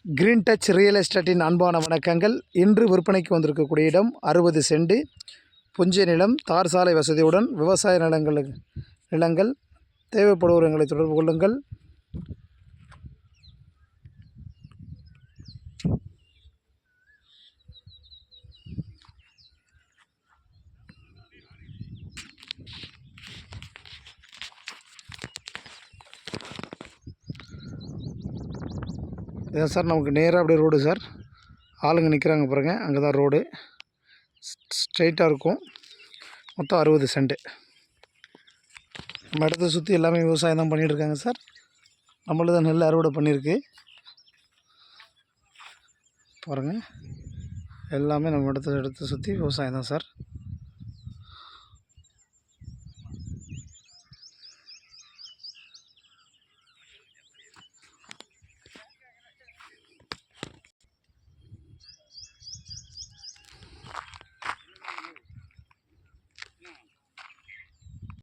Green touch real எஸ்டேட்டின் அன்பான வணக்கங்கள். இன்று விற்பனைக்கு வந்திருக்கக்கூடிய இடம் 60 சென்ட் புஞ்சை நிலம், தார் சாலை வசதியுடன் விவசாய நிலங்கள். தேவைப்படுவோர் எங்களை தொடர்பு கொள்ளுங்கள். இதான் சார் நமக்கு நேராக அப்படியே ரோடு சார். ஆளுங்க நிற்கிறாங்க பாருங்க, அங்கே தான் ரோடு ஸ்ட்ரைட்டாக இருக்கும். மொத்தம் 60 சென்ட். நம்ம இடத்த சுற்றி எல்லாமே விவசாயம் தான் பண்ணிகிட்ருக்காங்க சார். நம்மளது தான் நெல் அறுவடை பண்ணியிருக்கு பாருங்கள். எல்லாமே நம்ம இடத்த சுற்றி விவசாயம் தான் சார்.